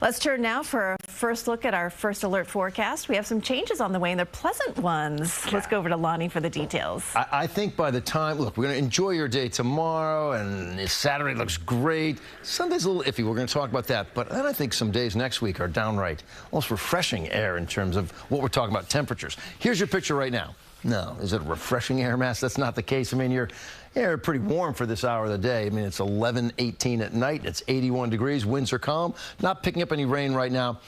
Let's turn now for a first look at our first alert forecast. We have some changes on the way, and they're pleasant ones. Let's go over to Lonnie for the details. I think by the time, look, we're going to enjoy your day tomorrow, and Saturday looks great. Sunday's a little iffy. We're going to talk about that. But then I think some days next week are downright almost refreshing air in terms of what we're talking about temperatures. Here's your picture right now. No, is it a refreshing air mass? That's not the case. I mean, you're pretty warm for this hour of the day. I mean, it's 11:18 at night. It's 81 degrees. Winds are calm. Not picking up any rain right now.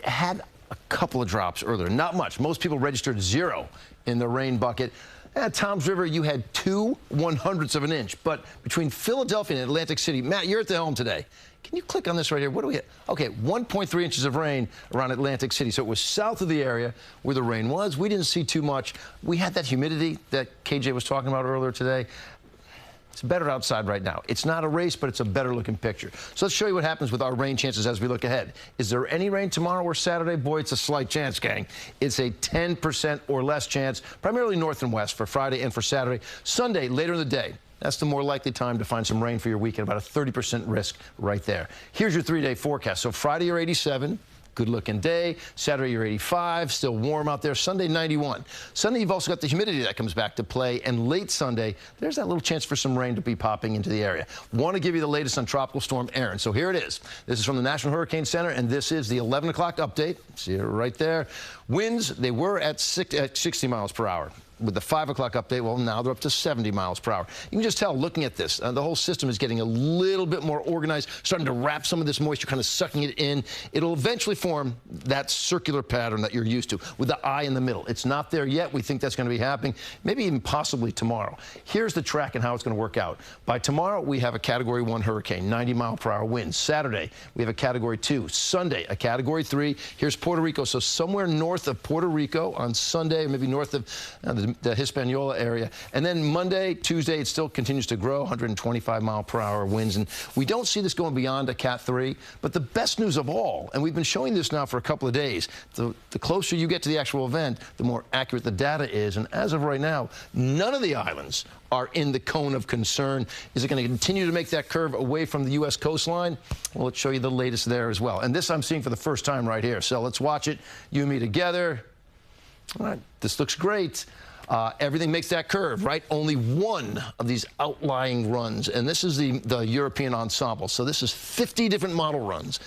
Had a couple of drops earlier. Not much. Most people registered 0 in the rain bucket. At Toms River, you had 2/100ths of an inch. But between Philadelphia and Atlantic City, Matt, you're at the helm today. Can you click on this right here? What do we get? Okay, 1.3 inches of rain around Atlantic City. So it was south of the area where the rain was. We didn't see too much. We had that humidity that KJ was talking about earlier today. It's better outside right now. It's not a race, but it's a better looking picture. So let's show you what happens with our rain chances as we look ahead. Is there any rain tomorrow or Saturday? Boy, it's a slight chance, gang. It's a 10% or less chance, primarily north and west for Friday and for Saturday. Sunday, later in the day. That's the more likely time to find some rain for your weekend, about a 30% risk right there. Here's your 3-day forecast. So Friday, you're 87. Good looking day. Saturday, you're 85. Still warm out there. Sunday, 91. Sunday, you've also got the humidity that comes back to play. And late Sunday, there's that little chance for some rain to be popping into the area. Want to give you the latest on Tropical Storm Erin. So here it is. This is from the National Hurricane Center, and this is the 11 o'clock update. See it right there. Winds, they were at 60 miles per hour. With the 5 o'clock update, well, now they're up to 70 miles per hour. You can just tell, looking at this, the whole system is getting a little bit more organized, starting to wrap some of this moisture, kind of sucking it in. It'll eventually form that circular pattern that you're used to, with the eye in the middle. It's not there yet. We think that's going to be happening, maybe even possibly tomorrow. Here's the track and how it's going to work out. By tomorrow, we have a Category 1 hurricane, 90-mile-per-hour winds. Saturday, we have a Category 2. Sunday, a Category 3. Here's Puerto Rico, so somewhere north of Puerto Rico on Sunday, maybe north of the Hispaniola area. And then Monday, Tuesday, it still continues to grow, 125-mile-per-hour winds. And we don't see this going beyond a Cat 3. But the best news of all, and we've been showing this now for a couple of days, the closer you get to the actual event, the more accurate the data is. And as of right now, none of the islands are in the cone of concern. Is it going to continue to make that curve away from the U.S. coastline? Well, let's show you the latest there as well. And this I'm seeing for the first time right here. So let's watch it, you and me together. All right, this looks great. Everything makes that curve, right? Only one of these outlying runs, and this is the European ensemble. So this is 50 different model runs.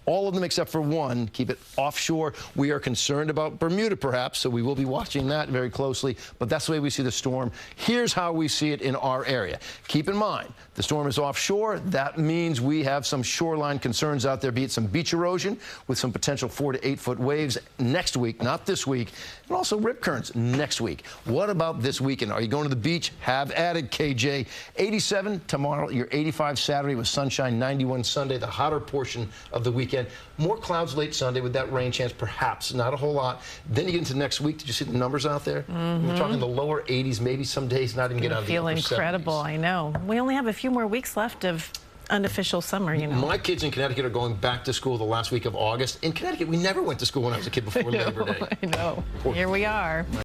All of them except for one keep it offshore. We are concerned about Bermuda, perhaps, so we will be watching that very closely. But that's the way we see the storm. Here's how we see it in our area. Keep in mind, the storm is offshore. That means we have some shoreline concerns out there, be it some beach erosion with some potential 4 to 8 foot waves next week, not this week, and also rip currents next week. What about this weekend? Are you going to the beach? Have at it, KJ. 87 tomorrow, your 85 Saturday with sunshine, 91 Sunday, the hotter portion of the weekend. More clouds late Sunday with that rain chance, perhaps, not a whole lot. Then you get into next week. Did you see the numbers out there? We're talking the lower 80s, maybe some days not even get out of the upper 70s. Feel incredible, I know. We only have a few more weeks left of unofficial summer, you know. My kids in Connecticut are going back to school the last week of August. In Connecticut, we never went to school when I was a kid before Labor Day. I know. Here we are.